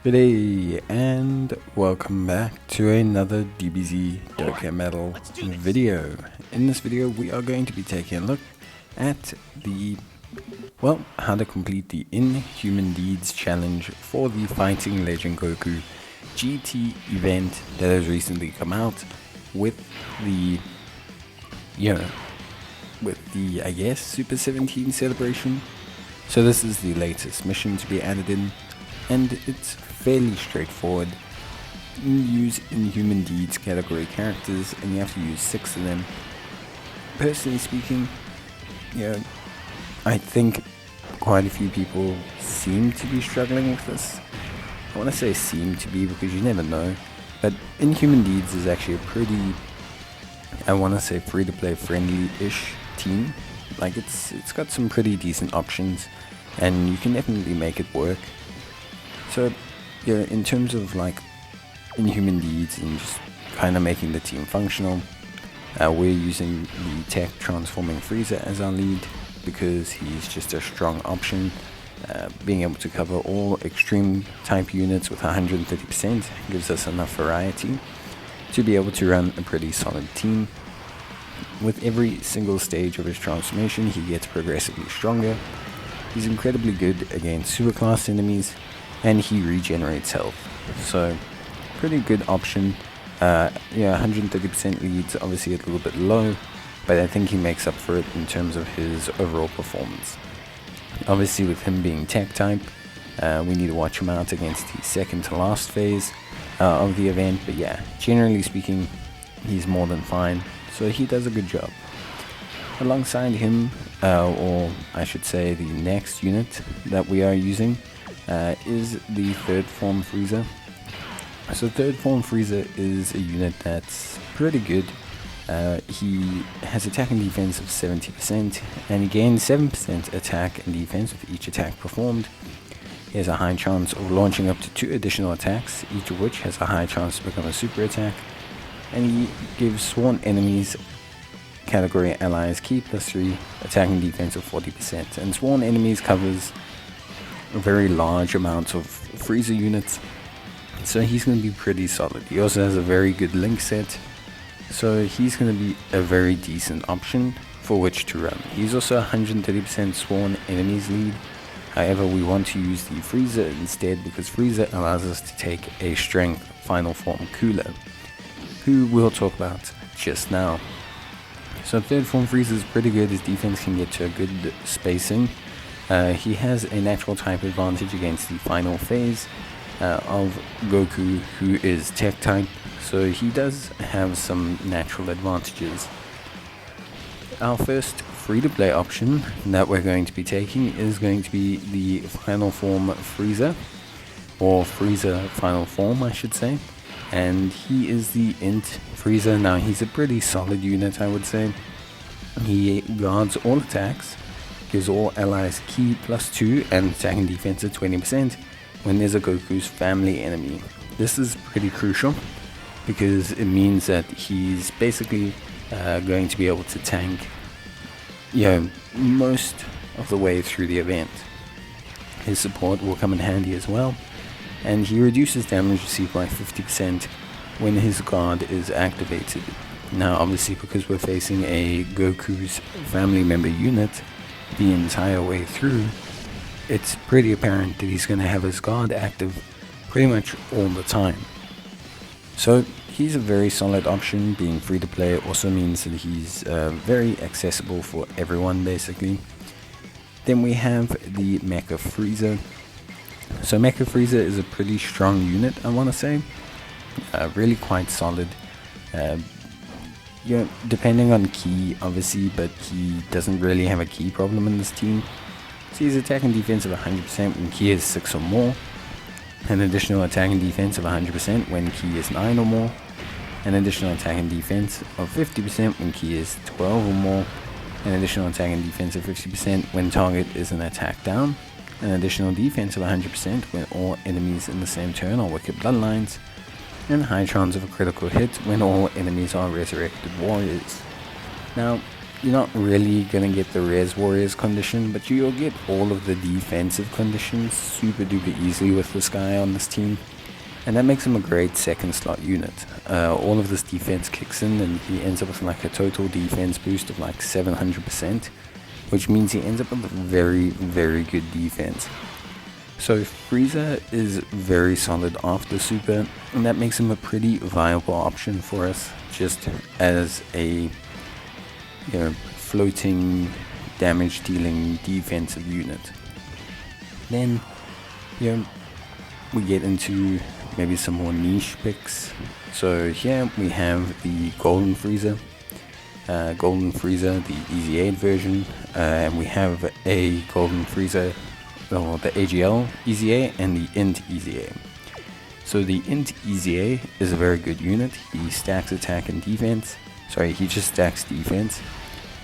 Good day and welcome back to another Dbz Dokkan Metal video. In this video we are going to be taking a look at how to complete the Inhuman Deeds challenge for the Fighting Legend Goku GT event that has recently come out with the I guess Super 17 celebration. So this is the latest mission to be added in, and it's fairly straightforward. You use Inhuman Deeds category characters and you have to use 6 of them. Personally speaking, I think quite a few people seem to be struggling with this. I want to say seem to be because you never know, but Inhuman Deeds is actually a pretty, I want to say, free to play friendly-ish team. Like it's got some pretty decent options and you can definitely make it work. So in terms of like Inhuman Deeds and just kind of making the team functional, we're using the tech transforming Frieza as our lead because he's just a strong option, being able to cover all extreme type units with 130% gives us enough variety to be able to run a pretty solid team. With every single stage of his transformation he gets progressively stronger. He's incredibly good against superclass enemies and he regenerates health, so pretty good option. 130% leads obviously a little bit low, but I think he makes up for it in terms of his overall performance. Obviously with him being tech type, we need to watch him out against the second to last phase of the event, but yeah, generally speaking he's more than fine, so he does a good job. Alongside him, or I should say the next unit that we are using is the third form Frieza. So third form Frieza is a unit that's pretty good. He has attack and defense of 70% and he gains 7% attack and defense with each attack performed. He has a high chance of launching up to 2 additional attacks, each of which has a high chance to become a super attack, and he gives sworn enemies category allies key +3 attack and defense of 40%, and sworn enemies covers a very large amount of Frieza units, so he's going to be pretty solid. He also has a very good link set, so he's going to be a very decent option for which to run. He's also 130% sworn enemies lead. However, we want to use the Frieza instead because Frieza allows us to take a strength final form Cooler, who we'll talk about just now. So third form Frieza is pretty good. His defense can get to a good spacing. He has a natural type advantage against the final phase of Goku, who is tech type, so he does have some natural advantages. Our first free-to-play option that we're going to be taking is going to be the final form Frieza, or Frieza final form I should say, and he is the Int Frieza. Now he's a pretty solid unit, I would say. He guards all attacks, gives all allies key +2 and attack and defense at 20% when there's a Goku's family enemy. This is pretty crucial because it means that he's basically going to be able to tank most of the way through the event. His support will come in handy as well, and he reduces damage received by 50% when his guard is activated. Now obviously because we're facing a Goku's family member unit the entire way through, it's pretty apparent that he's going to have his guard active pretty much all the time. So he's a very solid option. Being free to play also means that he's very accessible for everyone basically. Then we have the Mecha Frieza. So Mecha Frieza is a pretty strong unit, I want to say. Really quite solid. Depending on key obviously, but he doesn't really have a key problem in this team. So he's attack and defense of 100% when key is 6 or more, an additional attack and defense of 100% when key is 9 or more, an additional attack and defense of 50% when key is 12 or more, an additional attack and defense of 50% when target is an attack down, an additional defense of 100% when all enemies in the same turn are wicked bloodlines, and high chance of a critical hit when all enemies are resurrected warriors. Now, you're not really gonna get the Res Warriors condition, but you'll get all of the defensive conditions super duper easily with this guy on this team. And that makes him a great second slot unit. All of this defense kicks in and he ends up with like a total defense boost of like 700%, which means he ends up with a very, very good defense. So Frieza is very solid after Super, and that makes him a pretty viable option for us, just as a floating damage dealing defensive unit. Then we get into maybe some more niche picks. So here we have the Golden Frieza, the Easy 8 version, and we have a Golden Frieza, the AGL Easy 8 and the Int Easy 8. So the Int Easy 8 is a very good unit. He stacks attack and defense. Sorry, he just stacks defense.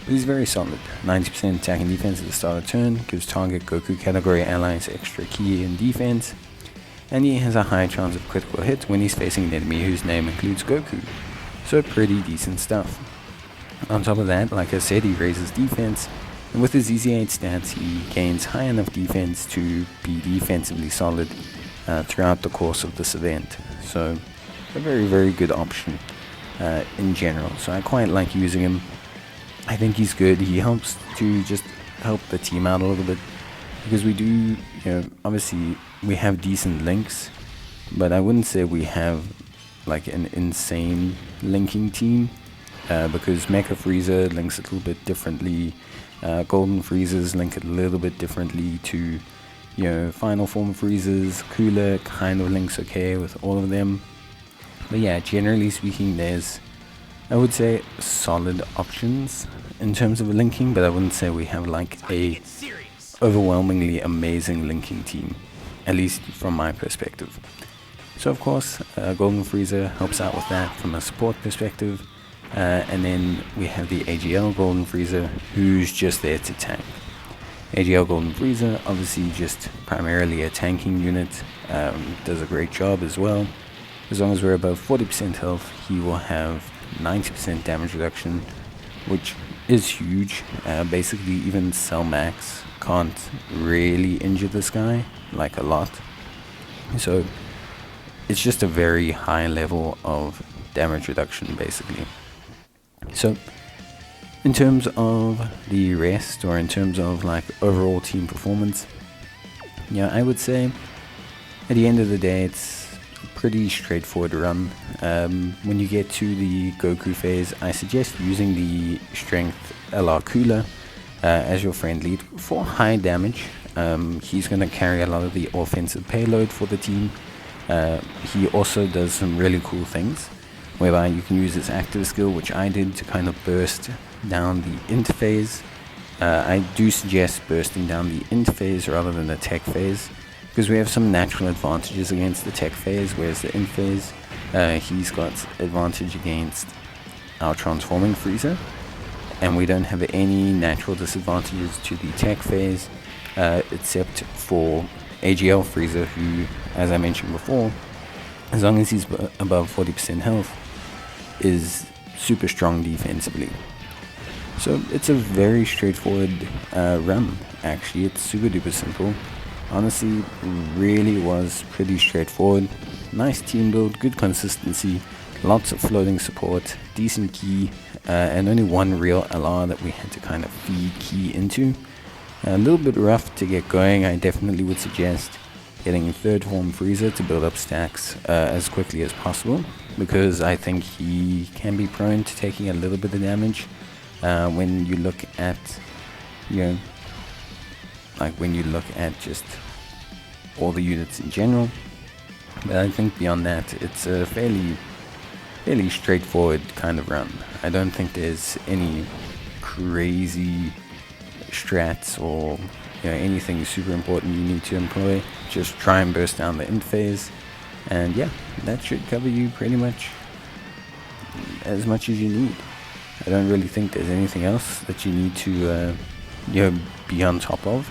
But he's very solid. 90% attack and defense at the start of turn, gives target Goku category allies extra key and defense, and he has a high chance of critical hit when he's facing an enemy whose name includes Goku. So pretty decent stuff. On top of that, like I said, he raises defense, and with his Easy 8 stats, he gains high enough defense to be defensively solid throughout the course of this event. So a very, very good option in general. So I quite like using him. I think he's good. He helps to just help the team out a little bit, because we do, obviously we have decent links, but I wouldn't say we have like an insane linking team, because Mecha Frieza links a little bit differently, Golden Friezas link it a little bit differently to, Final Form Friezas. Cooler kind of links okay with all of them, but yeah, generally speaking, there's, I would say, solid options in terms of linking, but I wouldn't say we have like a overwhelmingly amazing linking team, at least from my perspective. So of course, Golden Frieza helps out with that from a support perspective, and then we have the AGL Golden Frieza, who's just there to tank. AGL Golden Frieza, obviously just primarily a tanking unit, does a great job as well. As long as we're above 40% health, he will have 90% damage reduction, which is huge. Basically, even Cell Max can't really injure this guy, like a lot. So it's just a very high level of damage reduction, basically. So in terms of the rest, or in terms of like overall team performance, I would say at the end of the day, it's pretty straightforward run. When you get to the Goku phase, I suggest using the Strength LR Cooler as your friend lead for high damage. He's going to carry a lot of the offensive payload for the team. He also does some really cool things, whereby you can use his active skill, which I did, to kind of burst down the int phase. I do suggest bursting down the int phase rather than the tech phase, because we have some natural advantages against the tech phase, whereas the int phase, he's got advantage against our transforming Frieza, and we don't have any natural disadvantages to the tech phase, except for AGL Frieza, who, as I mentioned before, as long as he's above 40% health, is super strong defensively. So it's a very straightforward run, actually. It's super duper simple. Honestly, really was pretty straightforward. Nice team build, good consistency, lots of floating support, decent key, and only one real LR that we had to kind of feed key into. A little bit rough to get going. I definitely would suggest getting a third form Frieza to build up stacks as quickly as possible, because I think he can be prone to taking a little bit of damage when you look at, when you look at just all the units in general. But I think beyond that, it's a fairly straightforward kind of run. I don't think there's any crazy strats or anything super important you need to employ. Just try and burst down the int phase, and yeah, that should cover you pretty much as much as you need. I don't really think there's anything else that you need to be on top of.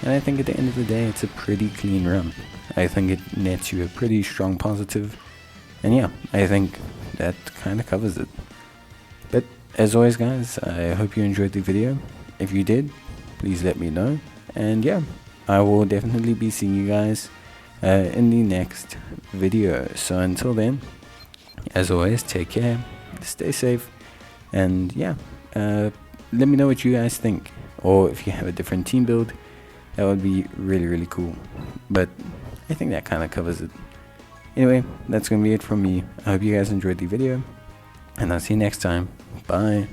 And I think at the end of the day, it's a pretty clean run. I think it nets you a pretty strong positive. And yeah, I think that kind of covers it. But as always guys, I hope you enjoyed the video. If you did, please let me know, and yeah, I will definitely be seeing you guys in the next video. So until then, as always, take care, stay safe, and yeah, let me know what you guys think, or if you have a different team build, that would be really cool. But I think that kind of covers it. Anyway, that's gonna be it from me. I hope you guys enjoyed the video, and I'll see you next time. Bye.